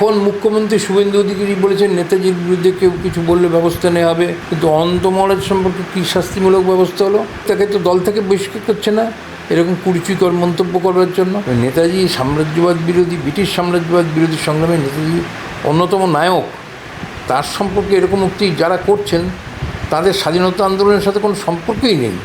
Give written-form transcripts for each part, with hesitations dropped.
এখন মুখ্যমন্ত্রী শুভেন্দু অধিকারী বলেছেন নেতাজির বিরুদ্ধে কেউ কিছু বললে ব্যবস্থা নেওয়া হবে, কিন্তু অনন্ত মহারাজ সম্পর্কে কী শাস্তিমূলক ব্যবস্থা হলো? তাকে তো দল থেকে বহিষ্কার করছে না এরকম কুরুচিকর মন্তব্য করবার জন্য। নেতাজি সাম্রাজ্যবাদ বিরোধী, ব্রিটিশ সাম্রাজ্যবাদ বিরোধী সংগ্রামে নেতাজি অন্যতম নায়ক। তার সম্পর্কে এরকম উক্তি যারা করছেন তাদের স্বাধীনতা আন্দোলনের সাথে কোনো সম্পর্কই নেই।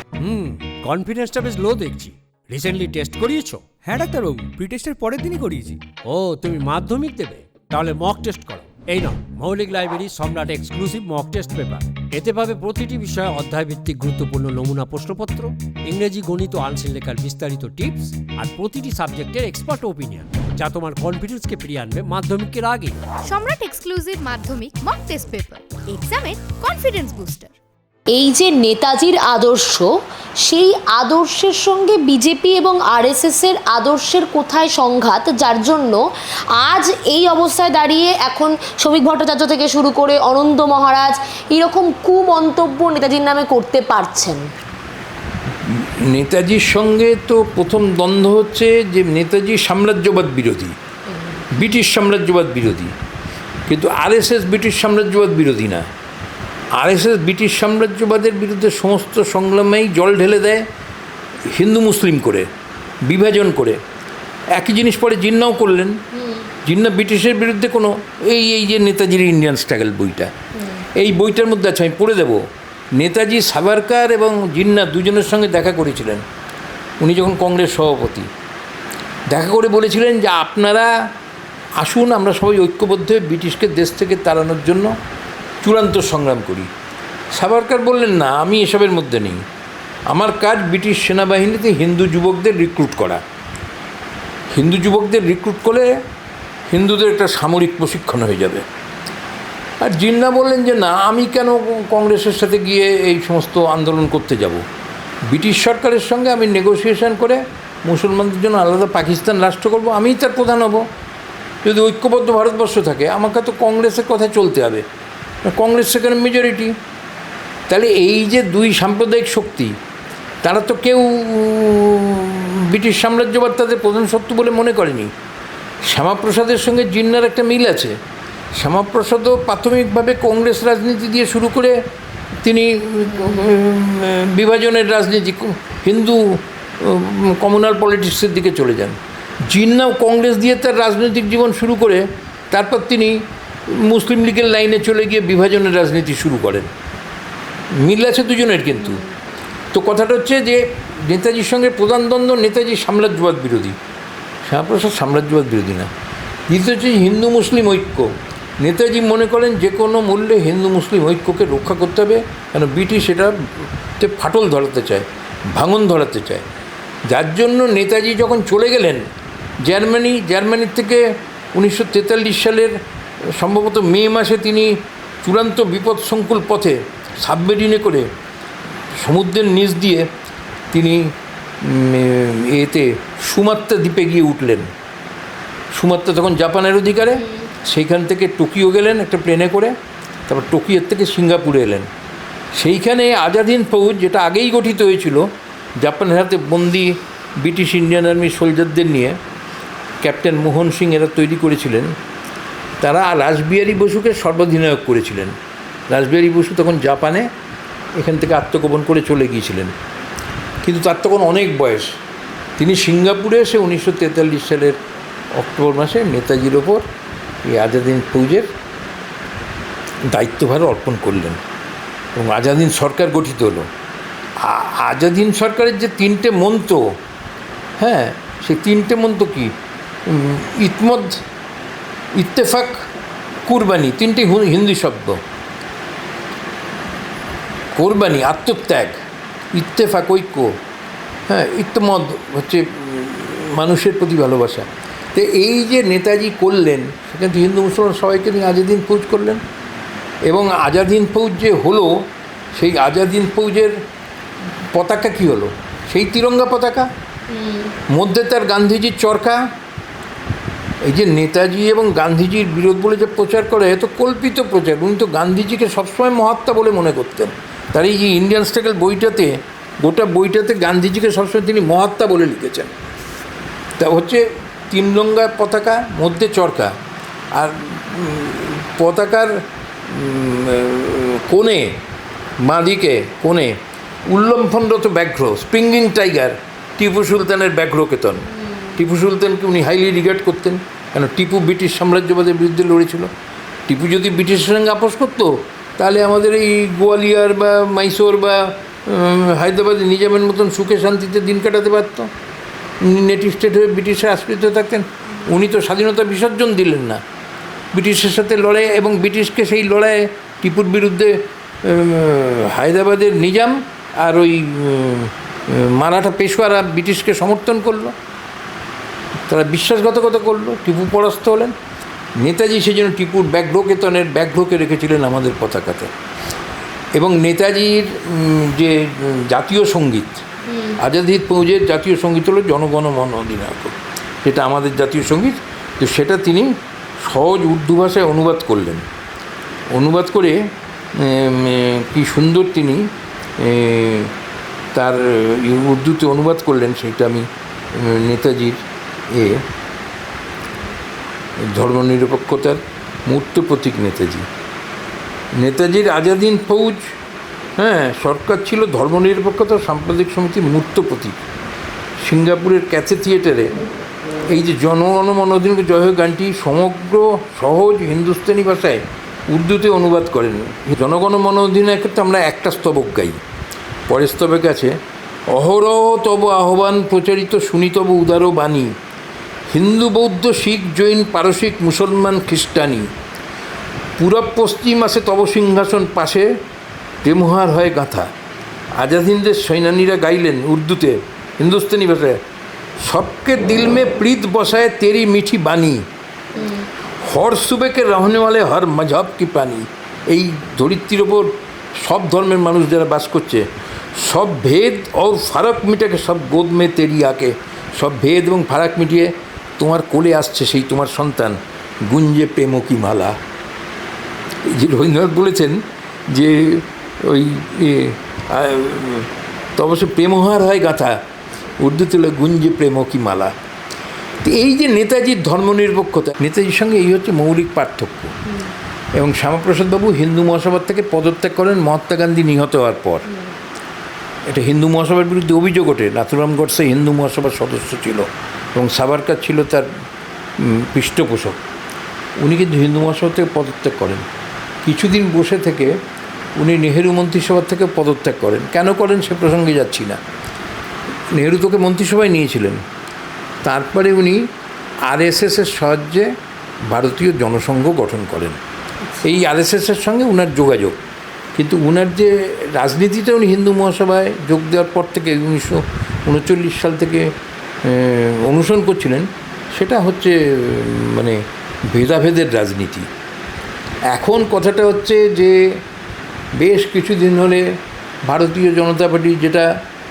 কনফিডেন্সটা বেশ লো দেখছি। রিসেন্টলি টেস্ট করিয়েছো? হ্যাঁ ডাক্তারবাবু, প্রি টেস্টের পরের দিনই করিয়েছি। ও, তুমি মাধ্যমিক দেবে? তাহলে মক টেস্ট করো। এই নাও মৌলিক লাইব্রেরি সম্রাট এক্সক্লুসিভ মক টেস্ট পেপার। এতে পাবে প্রতিটি বিষয়ে অধ্যায়ভিত্তিক গুরুত্বপূর্ণ নমুনা প্রশ্নপত্র, ইংরেজি, গণিত, আনসিন লেখার বিস্তারিত টিপস আর প্রতিটি সাবজেক্টের এক্সপার্ট ওপিনিয়ন, যা তোমার কনফিডেন্সকে ফিরিয়ে আনবে মাধ্যমিকের আগে। সম্রাট এক্সক্লুসিভ মাধ্যমিক মক টেস্ট পেপার, এক্সামের কনফিডেন্স বুস্টার। এই যে নেতাজির আদর্শ, সেই আদর্শের সঙ্গে বিজেপি এবং আরএসএসের আদর্শের কোথায় সংঘাত, যার জন্য আজ এই অবস্থায় দাঁড়িয়ে এখন শ্রমিক ভট্টাচার্য থেকে শুরু করে অনন্ত মহারাজ এরকম কুমন্তব্য নেতাজির নামে করতে পারছেন? নেতাজির সঙ্গে তো প্রথম দ্বন্দ্ব হচ্ছে যে নেতাজি সাম্রাজ্যবাদ বিরোধী, ব্রিটিশ সাম্রাজ্যবাদ বিরোধী, কিন্তু আরএসএস ব্রিটিশ সাম্রাজ্যবাদ বিরোধী না। আরএসএস ব্রিটিশ সাম্রাজ্যবাদের বিরুদ্ধে সমস্ত সংগ্রামেই জল ঢেলে দেয় হিন্দু মুসলিম করে, বিভাজন করে। একই জিনিস পরে জিন্নাও করলেন। জিন্না ব্রিটিশের বিরুদ্ধে কোনো এই যে নেতাজির ইন্ডিয়ান স্ট্রাগল বইটা, এই বইটার মধ্যে আছে, আমি পড়ে দেবো। নেতাজি সাভারকার এবং জিন্না দুজনের সঙ্গে দেখা করেছিলেন উনি যখন কংগ্রেস সভাপতি। দেখা করে বলেছিলেন যে আপনারা আসুন, আমরা সবাই ঐক্যবদ্ধ হয়ে ব্রিটিশকে দেশ থেকে তাড়ানোর জন্য চূড়ান্ত সংগ্রাম করি। সাভারকার বললেন না, আমি এসবের মধ্যে নেই, আমার কাজ ব্রিটিশ সেনাবাহিনীতে হিন্দু যুবকদের রিক্রুট করা। হিন্দু যুবকদের রিক্রুট করলে হিন্দুদের একটা সামরিক প্রশিক্ষণ হয়ে যাবে। আর জিন্না বললেন যে না, আমি কেন কংগ্রেসের সাথে গিয়ে এই সমস্ত আন্দোলন করতে যাব, ব্রিটিশ সরকারের সঙ্গে আমি নেগোসিয়েশন করে মুসলমানদের জন্য আলাদা পাকিস্তান রাষ্ট্র করব, আমিই তার প্রধান হব। যদি ঐক্যবদ্ধ ভারতবর্ষ থাকে আমাকে তো কংগ্রেসের কথা চলতে হবে, কংগ্রেস সেখানে মেজরিটি। তাহলে এই যে দুই সাম্প্রদায়িক শক্তি, তারা তো কেউ ব্রিটিশ সাম্রাজ্যবাদ তাদের প্রধান শত্রু বলে মনে করেনি। শ্যামাপ্রসাদের সঙ্গে জিন্নার একটা মিল আছে। শ্যামাপ্রসাদও প্রাথমিকভাবে কংগ্রেস রাজনীতি দিয়ে শুরু করে তিনি বিভাজনের রাজনীতি, হিন্দু কমিউনাল পলিটিক্সের দিকে চলে যান। জিন্নাও কংগ্রেস দিয়ে তার রাজনৈতিক জীবন শুরু করে তারপর তিনি মুসলিম লীগের লাইনে চলে গিয়ে বিভাজনের রাজনীতি শুরু করেন। মিল আছে দুজনের। কিন্তু তো কথাটা হচ্ছে যে নেতাজির সঙ্গে প্রধান দ্বন্দ্ব নেতাজি সাম্রাজ্যবাদ বিরোধী, শ্যামাপ্রসাদ সাম্রাজ্যবাদ বিরোধী না। দ্বিতীয় হচ্ছে হিন্দু মুসলিম ঐক্য। নেতাজি মনে করেন যে কোনো মূল্যে হিন্দু মুসলিম ঐক্যকে রক্ষা করতে হবে, কেন ব্রিটিশ এটাতে ফাটল ধরাতে চায়, ভাঙন ধরাতে চায়। যার জন্য নেতাজি যখন চলে গেলেন জার্মানির থেকে 1943 সালের সম্ভবত মে মাসে তিনি চূড়ান্ত বিপদসংকুল পথে সাবমেরিনে করে সমুদ্রের নিচ দিয়ে তিনি সুমাত্রা দ্বীপে গিয়ে উঠলেন। সুমাত্রা তখন জাপানের অধিকারে। সেইখান থেকে টোকিও গেলেন একটা প্লেনে করে, তারপর টোকিওর থেকে সিঙ্গাপুরে এলেন। সেইখানে আজাদ হিন্দ ফৌজ, যেটা আগেই গঠিত হয়েছিল জাপানের হাতে বন্দি ব্রিটিশ ইন্ডিয়ান আর্মির সোলজারদের নিয়ে, ক্যাপ্টেন মোহন সিং এরা তৈরি করেছিলেন। তারা রাসবিহারী বসুকে সর্বাধিনায়ক করেছিলেন। রাসবিহারী বসু তখন জাপানে এখান থেকে আত্মগোপন করে চলে গিয়েছিলেন, কিন্তু তার তখন অনেক বয়স। তিনি সিঙ্গাপুরে এসে 1943 সালের অক্টোবর মাসে নেতাজির ওপর এই আজাদ হিন্দ ফৌজের দায়িত্বভার অর্পণ করলেন এবং আজাদ হিন্দ সরকার গঠিত হলো। আজাদ হিন্দ সরকারের যে 3টে মন্ত্র, হ্যাঁ, সেই 3টে মন্ত্র কি? ইতমদ, ইত্তেফাক, কুরবানি, 3টে হিন্দি শব্দ। কোরবানি আত্মত্যাগ, ইত্তেফাক ঐক্য, হ্যাঁ, ইত্তমদ হচ্ছে মানুষের প্রতি ভালোবাসা। তো এই যে নেতাজি করলেন, সেখানে তো হিন্দু মুসলমান সবাইকে নিয়ে আজাদ হিন্দ ফৌজ করলেন। এবং আজাদ হিন্দ ফৌজ যে হলো, সেই আজাদ হিন্দ ফৌজের পতাকা কী হলো? সেই তিরঙ্গা পতাকা, মধ্যে তার গান্ধীজির চরকা। এই যে নেতাজি এবং গান্ধীজির বিরোধ বলে যে প্রচার করে, এত কল্পিত প্রচার। উনি তো গান্ধীজিকে সবসময় মহাত্মা বলে মনে করতেন। তার এই যে ইন্ডিয়ান স্ট্রাগল বইটাতে, গোটা বইটাতে গান্ধীজিকে সবসময় তিনি মহাত্মা বলে লিখেছেন। তা হচ্ছে 3 রঙা পতাকা, মধ্যে চরকা, আর পতাকার কোণে বাঁদিকে কোণে উল্লম্ফনরত ব্যাঘ্র স্প্রিঙ্গিং টাইগার টিপু সুলতানের ব্যাঘ্রকেতন। টিপু সুলতানকে উনি হাইলি রিগার্ড করতেন, কেন টিপু ব্রিটিশ সাম্রাজ্যবাদের বিরুদ্ধে লড়েছিল। টিপু যদি ব্রিটিশের সঙ্গে আপোষ করতো তাহলে আমাদের এই গোয়ালিয়র বা মাইসোর বা হায়দ্রাবাদে নিজামের মতন সুখে শান্তিতে দিন কাটাতে পারত। নেটিভ স্টেট হয়ে ব্রিটিশের আশ্রিত থাকতেন। উনি তো স্বাধীনতা বিসর্জন দিলেন না, ব্রিটিশের সাথে লড়াই, এবং ব্রিটিশকে সেই লড়াইয়ে টিপুর বিরুদ্ধে হায়দ্রাবাদের নিজাম আর ওই মারাঠা পেশোয়ারা ব্রিটিশকে সমর্থন করলো, তারা বিশ্বাসঘাতকতা করলো, টিপু পরাস্ত হলেন। নেতাজি সেজন্য টিপুর ব্যাঘ্রকেতনের ব্যাঘ্রকে রেখেছিলেন আমাদের পতাকাতে। এবং নেতাজির যে জাতীয় সঙ্গীত, আজাদ হিন্দ ফৌজের জাতীয় সঙ্গীত হলো জনগণ মন অধিনায়ক, যেটা আমাদের জাতীয় সঙ্গীত। তো সেটা তিনি সহজ উর্দু ভাষায় অনুবাদ করলেন। অনুবাদ করে কি সুন্দর তিনি তার উর্দুতে অনুবাদ করলেন, সেটা আমি নেতাজির ধর্মনিরপেক্ষতার মূর্ত প্রতীক নেতাজির আজাদ হিন্দ ফৌজ, সরকার ছিল ধর্মনিরপেক্ষতা সাম্প্রদায়িক সমিতির মূর্ত প্রতীক। সিঙ্গাপুরের ক্যাথে থিয়েটারে এই যে জনগণ মন অধিনায়ক জয় হোক গানটি সমগ্র সহজ হিন্দুস্তানি ভাষায় উর্দুতে অনুবাদ করেন। জনগণ মন অধিনায়কের তো আমরা একটা স্তবক গাই, পরের স্তবক আছে অহরহ তব আহ্বান প্রচারিত শুনি তব উদার বাণী, হিন্দু বৌদ্ধ শিখ জৈন পারসিক মুসলমান খ্রিস্টানি, পূরব পশ্চিম আসে তব সিংহাসন পাশে প্রেমহার হয় গাঁথা। আজাদ হিন্দের সৈনানীরা গাইলেন উর্দুতে হিন্দুস্তানি ভাষায় सबके दिल में प्रीत बसाए तेरी मीठी बानी, हर सुबह के रहने वाले हर मजहब की पानी। এই ধরিত্রীর ওপর সব ধর্মের মানুষ যারা বাস করছে, সব ভেদ और ফারাক মিটাকে সব গোদ মে তেরি আকে, সব ভেদ এবং ফারাক মিটিয়ে তোমার কোলে আসছে সেই তোমার সন্তান, গুঞ্জে প্রেম কি মালা। এই যে রবীন্দ্রনাথ বলেছেন যে ওই তবে সে প্রেমহার হয় গাথা, উর্দু তুলে গুঞ্জে প্রেম কি মালা। তো এই যে নেতাজির ধর্মনিরপেক্ষতা, নেতাজির সঙ্গে এই হচ্ছে মৌলিক পার্থক্য। এবং শ্যামাপ্রসাদ বাবু হিন্দু মহাসভার থেকে পদত্যাগ করেন মহাত্মা গান্ধী নিহত হওয়ার পর। এটা হিন্দু মহাসভার বিরুদ্ধে অভিযোগ ওঠে। নাথুরাম গডসে হিন্দু মহাসভার সদস্য ছিল এবং সাভারকার ছিল তার পৃষ্ঠপোষক। উনি কিন্তু হিন্দু মহাসভা থেকে পদত্যাগ করেন। কিছুদিন বসে থেকে উনি নেহেরু মন্ত্রিসভার থেকে পদত্যাগ করেন। কেন করেন সে প্রসঙ্গে যাচ্ছি না। নেহেরু তোকে মন্ত্রিসভায় নিয়েছিলেন। তারপরে উনি আরএসএসের সাহায্যে ভারতীয় জনসংঘ গঠন করেন। এই আরএসএসের সঙ্গে উনার যোগাযোগ, কিন্তু উনার যে রাজনীতিটা উনি হিন্দু মহাসভায় যোগ দেওয়ার পর থেকে 1939 সাল থেকে অনুসরণ করছিলেন, সেটা হচ্ছে মানে ভেদাভেদের রাজনীতি। এখন কথাটা হচ্ছে যে বেশ কিছুদিন হলে ভারতীয় জনতা পার্টি, যেটা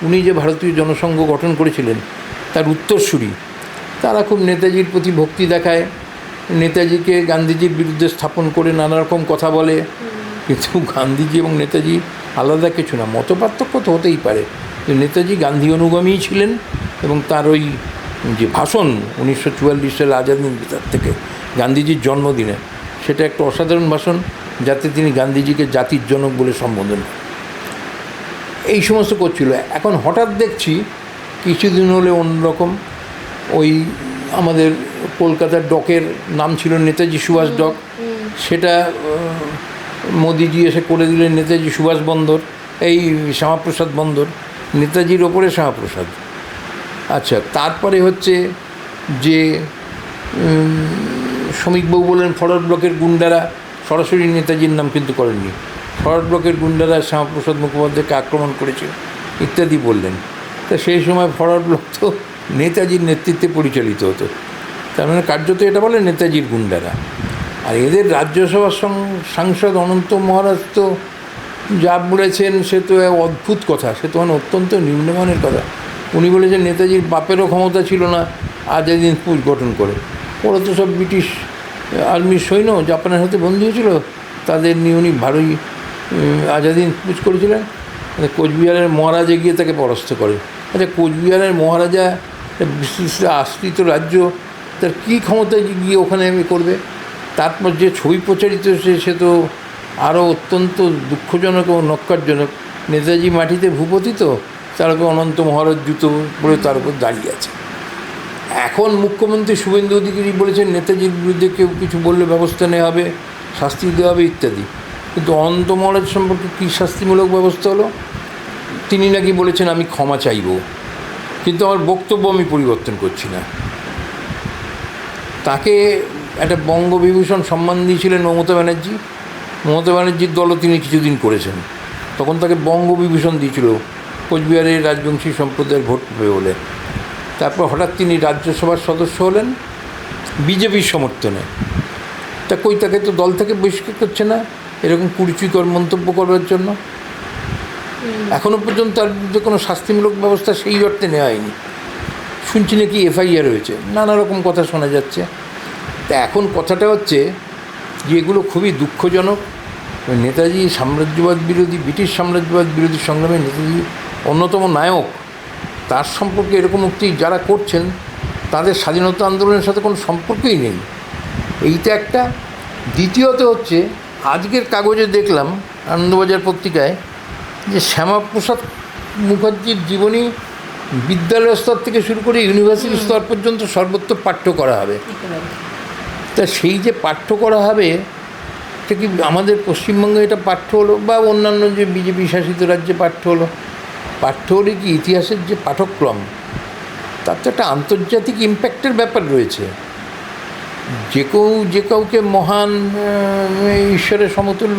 উনি যে ভারতীয় জনসংঘ গঠন করেছিলেন তার উত্তরসূরি, তারা খুব নেতাজির প্রতি ভক্তি দেখায়, নেতাজিকে গান্ধীজির বিরুদ্ধে স্থাপন করে নানা রকম কথা বলে। কিন্তু গান্ধীজি এবং নেতাজি আলাদা কিছু না। মতপার্থক্য তো হতেই পারে, নেতাজি গান্ধী অনুগামী ছিলেন এবং তার ওই যে ভাষণ 1944 সালে আজাদ হিন্দ বিতার থেকে গান্ধীজির জন্মদিনে, সেটা একটা অসাধারণ ভাষণ, যাতে তিনি গান্ধীজিকে জাতির জনক বলে সম্বোধন এই সমস্ত করছিল। এখন হঠাৎ দেখছি কিছুদিন হলে অন্যরকম, ওই আমাদের কলকাতার ডকের নাম ছিল নেতাজি সুভাষ ডক, সেটা মোদিজি এসে করে দিলেন নেতাজি সুভাষ বন্দর, এই শ্যামাপ্রসাদ বন্দর, নেতাজির ওপরে শ্যামাপ্রসাদ। আচ্ছা, তারপরে হচ্ছে যে শ্রমিকবাবু বললেন ফরওয়ার্ড ব্লকের গুন্ডারা, সরাসরি নেতাজির নাম কিন্তু করেননি, ফরওয়ার্ড ব্লকের গুন্ডারা শ্যামাপ্রসাদ মুখোপাধ্যায়কে আক্রমণ করেছে ইত্যাদি বললেন। তা সেই সময় ফরওয়ার্ড ব্লক তো নেতাজির নেতৃত্বে পরিচালিত হতো, তার মানে কার্যত এটা বলে নেতাজির গুন্ডারা। আর এদের রাজ্যসভার সাংসদ অনন্ত মহারাজ তো যা বলেছেন সে তো অদ্ভুত কথা, সে তো মানে অত্যন্ত নিম্নমানের কথা। উনি বলেছেন নেতাজির বাপেরও ক্ষমতা ছিল না আজাদ হিন্দ ফৌজ গঠন করে, ওরা তো সব ব্রিটিশ আর্মির সৈন্য, জাপানের হাতে বন্দী হয়েছিল, তাদের নিয়ে উনি ভালোই আজাদ হিন্দ ফৌজ করেছিলেন। কোচবিহারের মহারাজা গিয়ে তাকে পরাস্ত করে। আচ্ছা, কোচবিহারের মহারাজা বিশেষ আশ্রিত রাজ্য, তার কী ক্ষমতা গিয়ে ওখানে করবে? তারপর যে ছবি প্রচারিত হয়েছে সে তো আরও অত্যন্ত দুঃখজনক এবং নক্কারজনক। নেতাজি মাটিতে ভূপতিত, তার উপর অনন্ত মহারাজ জুতো পরে তার উপর দাঁড়িয়ে আছে। এখন মুখ্যমন্ত্রী শুভেন্দু অধিকারী বলেছেন নেতাজির বিরুদ্ধে কেউ কিছু বললে ব্যবস্থা নেওয়া হবে, শাস্তি দেওয়া হবে ইত্যাদি। কিন্তু অনন্ত মহারাজ সম্পর্কে কী শাস্তিমূলক ব্যবস্থা হলো? তিনি নাকি বলেছেন আমি ক্ষমা চাইব, কিন্তু আমার বক্তব্য আমি পরিবর্তন করছি না। তাকে একটা বঙ্গবিভূষণ সম্মান দিয়েছিলেন মমতা ব্যানার্জি। মমতা ব্যানার্জির দলও তিনি কিছুদিন করেছেন, তখন তাকে বঙ্গবিভূষণ দিয়েছিল কোচবিহারের রাজবংশী সম্প্রদায়ের ভোট পেয়ে বলে। তারপর হঠাৎ তিনি রাজ্যসভার সদস্য হলেন বিজেপির সমর্থনে। তা কই, তাকে তো দল থেকে বহিষ্কার করছে না এরকম কুরুচিকর মন্তব্য করার জন্য। এখনও পর্যন্ত তার বিরুদ্ধে কোনো শাস্তিমূলক ব্যবস্থা সেই অর্থে নেওয়া হয়নি। শুনছি নাকি এফআইআর হয়েছে, নানা রকম কথা শোনা যাচ্ছে। তা এখন কথাটা হচ্ছে যে এগুলো খুবই দুঃখজনক। নেতাজি সাম্রাজ্যবাদ বিরোধী, ব্রিটিশ সাম্রাজ্যবাদ বিরোধী সংগ্রামে নেতাজি অন্যতম নায়ক। তার সম্পর্কে এরকম উক্তি যারা করছেন তাদের স্বাধীনতা আন্দোলনের সাথে কোনো সম্পর্কই নেই, এইটা একটা। দ্বিতীয়ত হচ্ছে আজকের কাগজে দেখলাম আনন্দবাজার পত্রিকায় যে শ্যামাপ্রসাদ মুখার্জির জীবনী বিদ্যালয় স্তর থেকে শুরু করে ইউনিভার্সিটি স্তর পর্যন্ত সর্বত্র পাঠ্য করা হবে। তা সেই যে পাঠ্য করা হবে, এটা কি আমাদের পশ্চিমবঙ্গে এটা পাঠ্য হলো, বা অন্যান্য যে বিজেপি শাসিত রাজ্যে পাঠ্য হলো? পাঠ্য হলে কি ইতিহাসের যে পাঠ্যক্রম, তার তো একটা আন্তর্জাতিক ইম্প্যাক্টের ব্যাপার রয়েছে। যে কাউকে মহান ঈশ্বরের সমতুল্য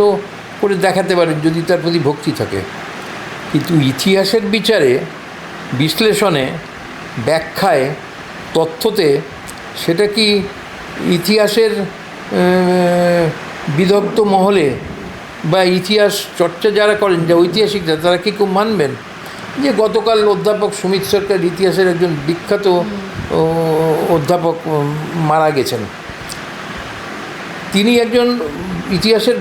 করে দেখাতে পারে যদি তার প্রতি ভক্তি থাকে, কিন্তু ইতিহাসের বিচারে, বিশ্লেষণে, ব্যাখ্যায়, তথ্যতে সেটা কি ইতিহাসের বিদগ্ধ মহলে বা ইতিহাস চর্চা যারা করেন, যা ঐতিহাসিকরা, তারা কি কেউ মানবেন যে গতকাল অধ্যাপক সুমিত সরকার, ইতিহাসের একজন বিখ্যাত অধ্যাপক, মারা গেছেন? তিনি একজন ইতিহাসের